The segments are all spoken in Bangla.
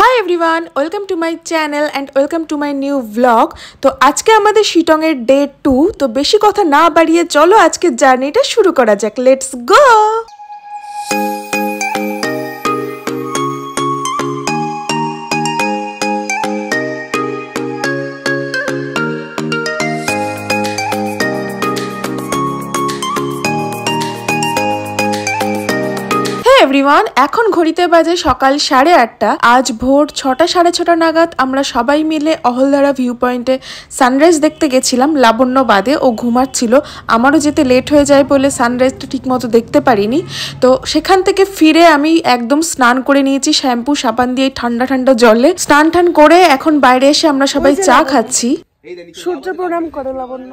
Hi everyone, welcome to my channel and welcome to my new blog. তো আজকে আমাদের শিটংয়ের ডে 2। তো বেশি কথা না বাড়িয়ে চলো আজকের জার্নিটা শুরু করা যাক। Let's go. এভরিওয়ান, এখন ঘড়িতে বাজে সকাল 8:30। আজ ভোর 6টা 6:30 নাগাদ আমরা সবাই মিলে অহলদারা ভিউ পয়েন্টে সানরাইজ দেখতে গেছিলাম। লাবণ্য বাদে, ও ঘুমাচ্ছিল, আমারও যেতে লেট হয়ে যায় বলে সানরাইজটা ঠিক মতো দেখতে পারিনি। তো সেখান থেকে ফিরে আমি একদম স্নান করে নিয়েছি শ্যাম্পু সাবান দিয়ে ঠান্ডা ঠান্ডা জলে স্নান টান করে এখন বাইরে এসে আমরা সবাই চা খাচ্ছি। সূর্য প্রণাম করো লাবণ্য।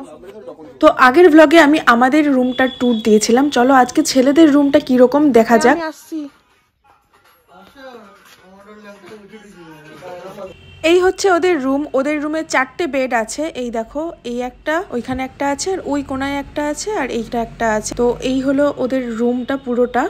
তো আগের ব্লগে আমি আমাদের রুমটার ট্যুর দিয়েছিলাম, চলো আজকে ছেলেদের রুমটা কিরকম দেখা যাক। এই হচ্ছে ওদের রুম। ওদের রুমে 4টে বেড আছে। এই দেখো, এই একটা, ওইখানে একটা আছে, আর ওই কোনায় একটা আছে, আর এইটা একটা আছে। তো এই হলো ওদের রুমটা পুরোটা।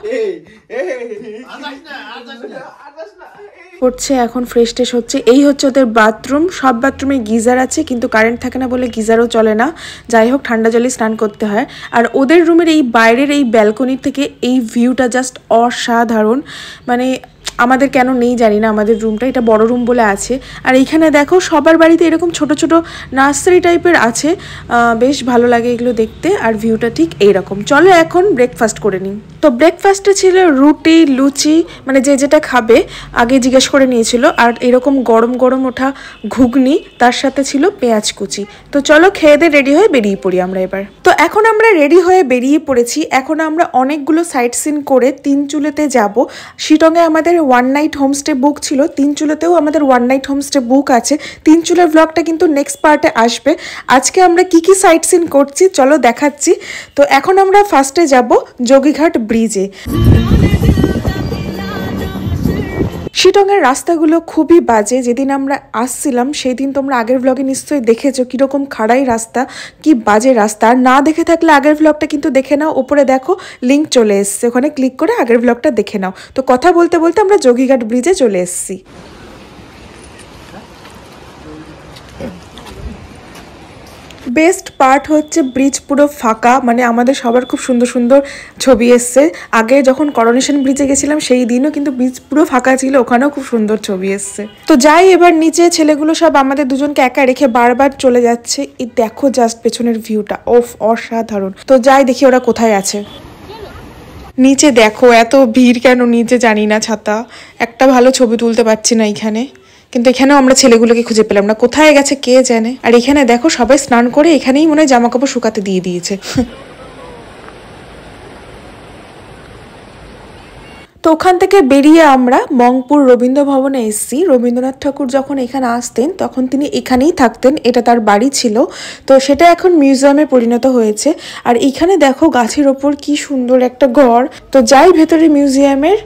হচ্ছে এখন ফ্রেশ ট্রেশ হচ্ছে। এই হচ্ছে ওদের বাথরুম। সব বাথরুমে গিজার আছে, কিন্তু কারেন্ট থাকে না বলে গিজারও চলে না। যাই হোক, ঠান্ডা জলে স্নান করতে হয়। আর ওদের রুমের এই বাইরের এই ব্যালকনি থেকে এই ভিউটা জাস্ট অসাধারণ। মানে আমাদের কেন নেই জানি না, আমাদের রুমটা, এটা বড় রুম বলে আছে। আর এইখানে দেখো সবার বাড়িতে এরকম ছোট ছোট নার্সারি টাইপের আছে, বেশ ভালো লাগে এগুলো দেখতে। আর ভিউটা ঠিক এইরকম। চলো এখন ব্রেকফাস্ট করে নিই। তো ব্রেকফাস্টে ছিল রুটি, লুচি, মানে যে যেটা খাবে আগে জিজ্ঞেস করে নিয়েছিল, আর এরকম গরম গরম ওঠা ঘুগনি, তার সাথে ছিল পেঁয়াজ কুচি। তো চলো খেয়ে দিয়ে রেডি হয়ে বেরিয়ে পড়ি আমরা এবার। তো এখন আমরা রেডি হয়ে বেরিয়ে পড়েছি। এখন আমরা অনেকগুলো সাইট সিন করে তিনচুলেতে যাব। শিটংয়ে আমাদের 1 নাইট হোমস্টে বুক ছিল, তিনচুলেতেও আমাদের 1 নাইট হোমস্টে বুক আছে। তিনচুলের ব্লগটা কিন্তু নেক্সট পার্টে আসবে। আজকে আমরা কি কি সাইট সিন করছি চলো দেখাচ্ছি। তো এখন আমরা ফার্স্টে যাব যোগীঘাট ব্রিজে। শিটংয়ের রাস্তাগুলো খুবই বাজে। যেদিন আমরা আসছিলাম সেই দিন তোমরা আগের ব্লগে নিশ্চয়ই দেখেছো কীরকম খাড়াই রাস্তা, কি বাজে রাস্তা। আর না দেখে থাকলে আগের ব্লগটা কিন্তু দেখে নাও, ওপরে দেখো লিঙ্ক চলে এসছে, ওখানে ক্লিক করে আগের ব্লগটা দেখে নাও। তো কথা বলতে বলতে আমরা যোগীঘাট ব্রিজে চলে এসেছি। বেস্ট পার্ট হচ্ছে ব্রিজ পুরো ফাঁকা, মানে আমাদের সবার খুব সুন্দর সুন্দর ছবি এসছে। আগে যখন করোনেশন ব্রিজে গেছিলাম সেই দিনও কিন্তু ব্রিজ পুরো ফাঁকা ছিল, ওখানেও খুব সুন্দর ছবি এসছে। তো যাই এবার নিচে, ছেলেগুলো সব আমাদের দুজনকে একা রেখে বারবার চলে যাচ্ছে। এই দেখো জাস্ট পেছনের ভিউটা, ওফ অসাধারণ। তো যাই দেখি ওরা কোথায় আছে। নিচে দেখো এত ভিড় কেন নিচে জানি না, ছাতা একটা ভালো ছবি তুলতে পারছি না এখানে। কিন্তু এখানেও আমরা ছেলেগুলোকে খুঁজে পেলাম না, কোথায় গেছে কে জানে। আর এখানে দেখো সবাই স্নান করে এখানেই মনে হয় জামা কাপড় শুকাতে দিয়ে দিয়েছে। তো ওখান থেকে বেরিয়ে আমরা মংপুর রবীন্দ্র ভবনে এসেছি। রবীন্দ্রনাথ ঠাকুর যখন এখানে আসতেন তখন তিনি এখানেই থাকতেন, এটা তার বাড়ি ছিল। তো সেটা এখন মিউজিয়ামে পরিণত হয়েছে। আর এখানে দেখো গাছের ওপর কি সুন্দর একটা ঘর। তো যাই ভেতরে মিউজিয়ামের,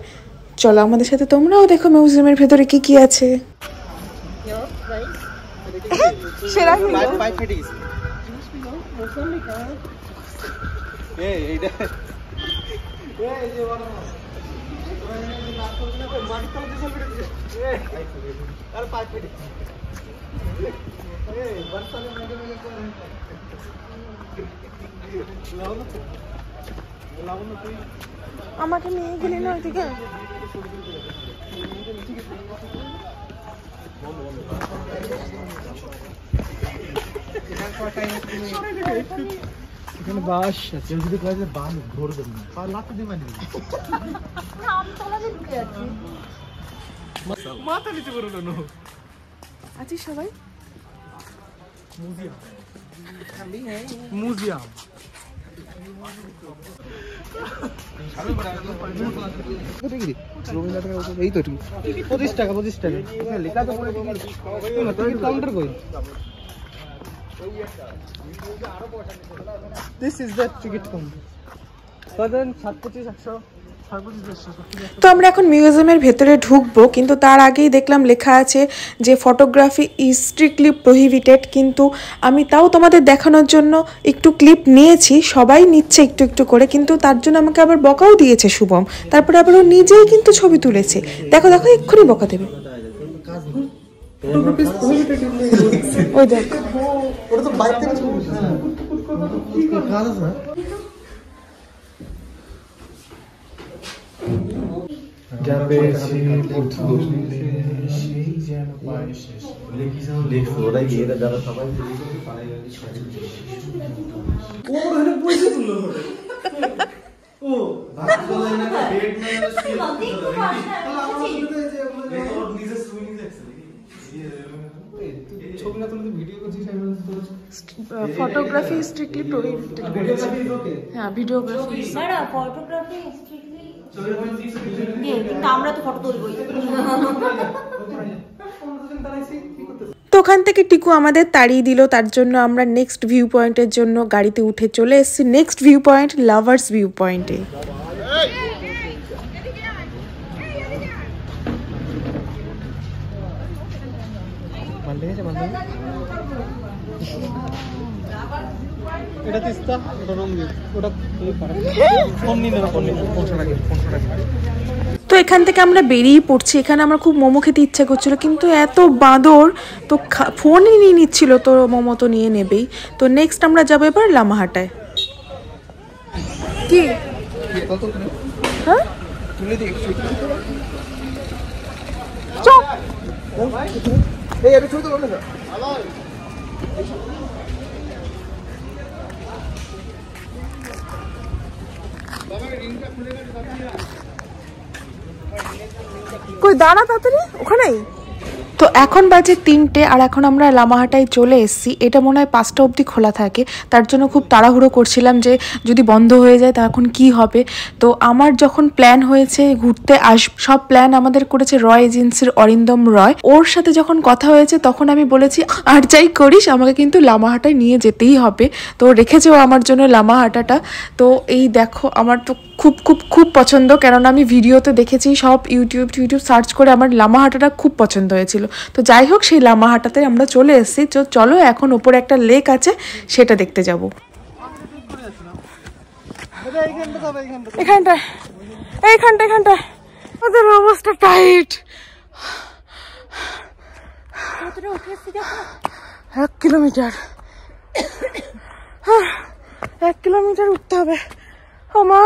চলো আমাদের সাথে তোমরাও দেখো মিউজিয়ামের ভেতরে কি কি আছে। আমাকে নিয়ে গেলি না ওইদিকে। এখানে বাস আছে, যদি কয়েকটা বান ধরবে না, পা লাথি দিবে না। আমি তলাতে ঢুকে যাচ্ছি, মাথা নিচে করে নাও। আছি সবাই মিউজিয়াম, মিউজিয়াম। এই তো 25 টাকা 25 টাকা লেখা তো পড়ে কাউন্টার কই। This is the ticket counter. Then 725 তো আমরা এখন মিউজিয়ামের ভেতরে ঢুকবো, কিন্তু তার আগেই দেখলাম লেখা আছে যে ফটোগ্রাফি ইজ স্ট্রিক্টলি প্রহিবিটেড। কিন্তু আমি তাও তোমাদের দেখানোর জন্য একটু ক্লিপ নিয়েছি, সবাই নিচ্ছে একটু একটু করে, কিন্তু তার জন্য আমাকে আবার বকাও দিয়েছে শুভম। তারপরে আবার ও নিজেই কিন্তু ছবি তুলেছে, দেখো দেখো এক্ষুনি বকা দেবে। ওই দেখ ওটা তো বাইক থেকে ছবি কাজ আছে না যাবে সেই যেন পায় শেষ দেখো ওরা গিয়ে যারা সবাই ও ওখানে বসে তুললো ও ভাত বলে না ডেট না ছবি না তুলতে ভিডিও করছিস ফটোগ্রাফি স্ট্রিক্টলি প্রোহিবিটেড। হ্যাঁ ভিডিওগ্রাফি ফটোগ্রাফি স্ট্রিক্টলি কিন্তু আমরা তো ফটো তুলবই। তো ওখান থেকে টিকু আমাদের তাড়িয়ে দিল, তার জন্য আমরা নেক্সট ভিউ পয়েন্টের জন্য গাড়িতে উঠে চলে এসেছি next view point lovers view পয়েন্টে। এটা তিস্তা ওটা রঙিন ওটা ফোন নিন না ফোন নিন 500 টাকা তো এখান থেকে আমরা বেরিয়ে পড়ছি। এখানে আমার খুব মোমো খেতে ইচ্ছা করছিল, কিন্তু এত বাঁদর তো ফোনই নিয়ে নিচ্ছিল, তো মোমো তো নিয়ে নেবেই। তো নেক্সট আমরা যাবো এবার লামাহাটায়। কি হ্যাঁ তুলে দিই এই আমি ছবি তো বললে না কই দাঁড়া তাড়াতাড়ি ওখানেই। তো এখন বাজে 3টে আর এখন আমরা লামাহাটায় চলে এসেছি। এটা মনে হয় 5টা অবধি খোলা থাকে, তার জন্য খুব তাড়াহুড়ো করছিলাম যে যদি বন্ধ হয়ে যায় তখন কি হবে। তো আমার যখন প্ল্যান হয়েছে ঘুরতে সব প্ল্যান আমাদের করেছে রয় এজেন্সির অরিন্দম রয়, ওর সাথে যখন কথা হয়েছে তখন আমি বলেছি আর যাই করিস আমাকে কিন্তু লামাহাটায় নিয়ে যেতেই হবে। তো রেখেছে ও আমার জন্য লামাহাটাটা। তো এই দেখো আমার তো খুব খুব খুব পছন্দ, কেননা আমি ভিডিওতে দেখেছি সব ইউটিউব সার্চ করে আমার লামাহাটাটা খুব পছন্দ হয়েছিল। তো যাই হোক সেই লামাহাটাতে আমরা চলে এসেছি। তো চলো এখন ওপরে একটা লেক আছে সেটা দেখতে যাব। এইখানটা ওদের অবস্থা টাইট। 1 কিলোমিটার 1 কিলোমিটার উঠতে হবে। আমার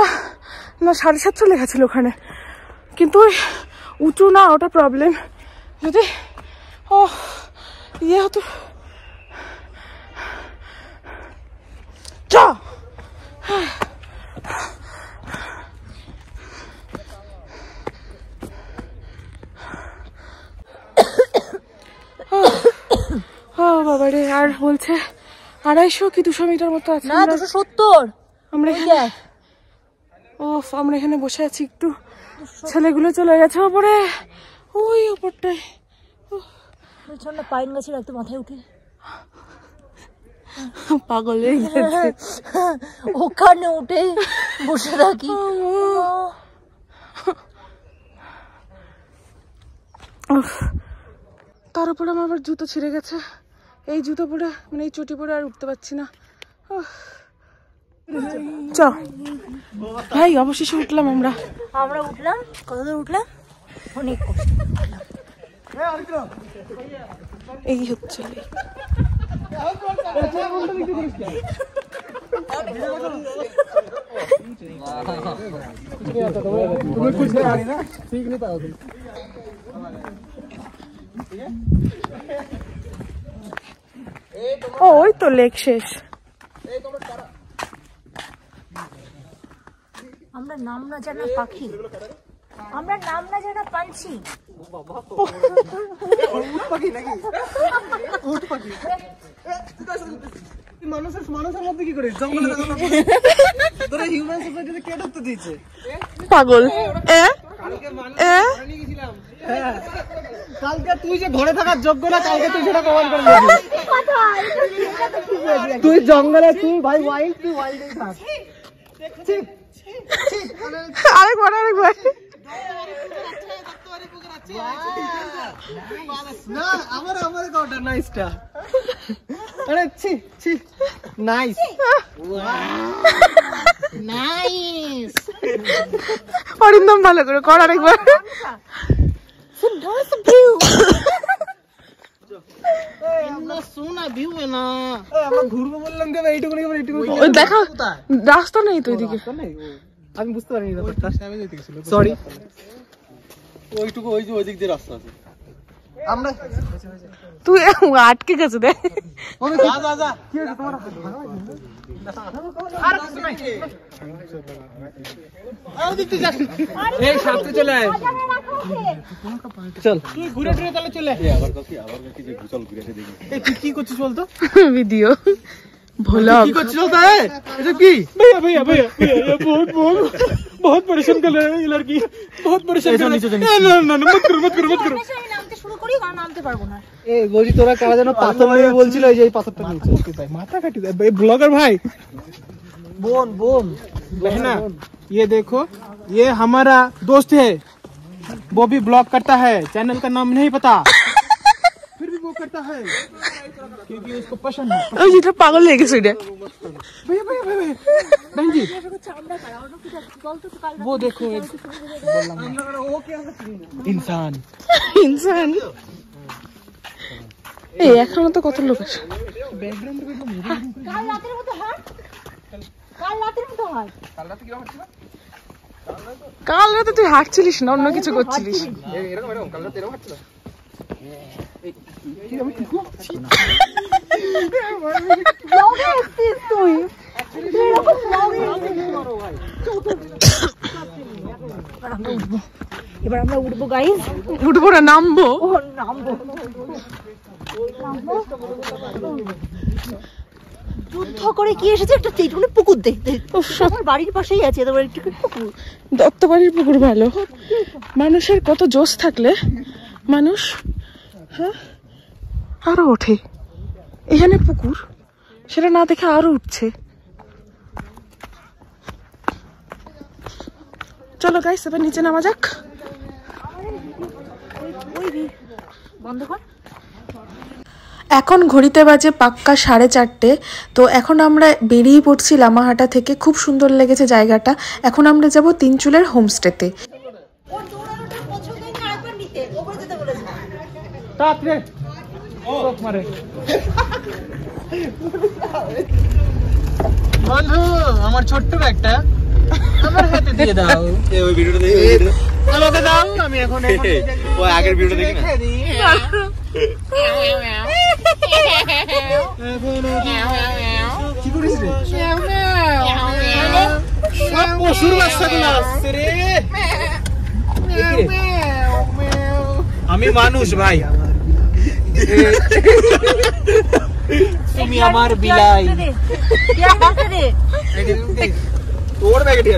না 750 লেখা ছিল ওখানে, কিন্তু উঁচু না ওটা প্রবলেম। যদি ও ইয়ে হতো ও বাবা রে। আর বলছে 250 কি 200 মিটার মতো আছে। না 270 আমরা এখানে আমরা এখানে বসে আছি একটু, ছেলেগুলো চলে গেছে ওপরে, ওই ওপরটায় পাইন গাছের একটু মাথায় উঠে পাগল হয়ে গেছে। ওখানে উঠে বসে থাকি। তার উপরে আমার আবার জুতো ছিঁড়ে গেছে। এই জুতো পরে মানে এই চটি পরে আর উঠতে পারছি না। চ ভাই অবশেষে উঠলাম আমরা উঠলাম। কত দূর উঠলাম? অনেক এই হচ্ছে ওই তো লেক শেষ। আমরা নাম না জানা পাখি, আমরা নাম না জানা পাঞ্ছি। মানুষের মধ্যে কি করে তোরা হিউম্যান সোসাইটিতে কে ঢুকতে দিয়েছে? পাগল। কালকে তুই যে ঘরে থাকার যোগ্য না, কালকে তুই সেটা প্রমাণ করে দিবি। তুই জঙ্গলে, তুই ভাই ওয়াইল্ড, তুই ওয়াইল্ডেই থাক। আরেকবার না আমার কোটা নাইসটা। আরে ছি ছি নাইস নাইস। অরিন্দম ভালো করে কর আরেকবার। ভিউ না আমরা ঘুরবো বললাম যে এইটুকু ওই দেখা রাস্তা নেই তো এদিকে। আমি বুঝতে পারিনি ব্যাপারটা, সরি। ওইটুকু ওই যে ওই দিক দিয়ে রাস্তা আছে, আমরা তুই আটকে গেছে দেখ। যা যা কি হয়েছে তোমার? আর কিছু নাই, এই সাথে চলে আয়, চল ঘুরে ঘুরে তাহলে চলে আয়। আবার কি যে চল ঘুরে দেখি। এই তুই কি করছিস বলতো? ভিডিও ভোলা কি করছিস বলতো? এটা কি? भैया ये बहुत परेशान कर रहा है ये लड़की, बहुत परेशान कर रहा है। ना मत करो। নামতে শুরু করি, কারণ নামতে পারবো না। এই বলি তোরা কারা যেন পাথর নিয়ে বলছিল, এই যে এই পাথরটা নিচে। ওকে ভাই মাথা কাটি দে ভাই, ব্লগার भाई। बोन बहना, ये देखो ये हमारा दोस्त है, वो भी ब्लॉग करता है, चैनल का नाम नहीं पता, फिर भी वो करता है क्योंकि उसको पसंद है। ওই যেটা পাগল হয়ে গেছে ওইটা। भैया बहन जी वो देखो वो क्या इंसान এই এখনো তো কত লোক আছে। কাল রাতের মতো হাঁট, কাল রাতের মতো হাঁট। কাল রাতে তুই হাঁটছিলিস না, অন্য কিছু করছিলিস। ব্লগে এসছিস তুই, এরকম ব্লগে এবার আমরা উঠবো গাইস, উঠবো না, নামবো। নামবো। যুদ্ধ করে কি এসেছে একটা এইটুকুনি পুকুর দেখতে। আমার বাড়ির পাশেই আছে তোমার একটুকুনি পুকুর। দত্তবাড়ির পুকুর ভালো। মানুষের কত জোশ থাকলে মানুষ হ্যাঁ আরো ওঠে। এখানে পুকুর, সেটা না দেখে আরো উঠছে। চলো গাইস এবার নিচে নামা যাক। বন্ধ কর। এখন ঘড়িতে বাজে পাক্কা 4:30। তো এখন আমরা বেরিয়ে পড়ছি লামাহাটা থেকে। খুব সুন্দর লেগেছে জায়গাটা। এখন আমরা যাব তিনচুলের হোমস্টেতে। ওর দৌড়ানোটা পছন্দ হয়নি, আরেকবার নিতে ওপরে যেতে বলেছে। তাড়াতাড়ি চোখ মারে। বন্ধু আমার ছোট্ট ব্যাগটা আমার হাতে দিয়ে দাও। এই ওই ভিডিওটা দেখি, আমাকে দাও, আমি এখন ওই আগের ভিডিওটা দেখি না। কি করিস রে? সব পশুর বাচ্চাগুলো আসছে রে। আমি মানুষ ভাই, তুমি আমার বিলাই। তোর ব্যাগে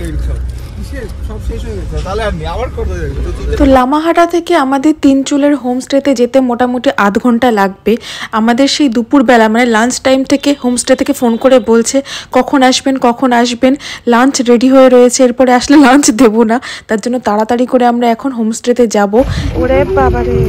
সব শেষ হয়ে গেছে, তাহলে আমি আবার করতে যাই। তো লামাহাটা থেকে আমাদের তিনচুলের হোমস্টেতে যেতে মোটামুটি আধ ঘন্টা লাগবে। আমাদের সেই দুপুরবেলা মানে লাঞ্চ টাইম থেকে হোমস্টে থেকে ফোন করে বলছে কখন আসবেন। লাঞ্চ রেডি হয়ে রয়েছে, এরপরে আসলে লাঞ্চ দেবো না, তার জন্য তাড়াতাড়ি করে আমরা এখন হোমস্টেতে যাব। ওরে বাবারে,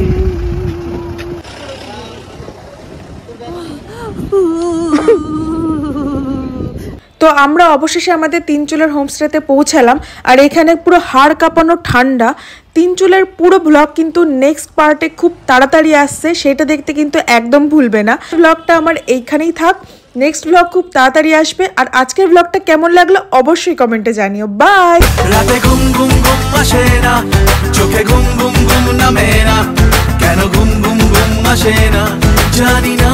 তো আমরা অবশেষে আমাদের তিনচুলের হোমস্টেতে পৌঁছালাম। আর এখানে পুরো হাড় কাঁপানো ঠান্ডা। তিনচুলের পুরো ব্লগ কিন্তু নেক্সট পার্টে খুব তাড়াতাড়ি আসছে, সেটা দেখতে কিন্তু একদম ভুলবে না। ব্লগটা আমার এইখানেই থাক, নেক্সট ব্লগ খুব তাড়াতাড়ি আসবে। আর আজকের ব্লগটা কেমন লাগলো অবশ্যই কমেন্টে জানিও। বাই। রাতে ঘুম ঘুম ঘুম আসে না, চোখে ঘুম ঘুম ঘুম নামে না, কেন ঘুম ঘুম ঘুম আসে না জানি না।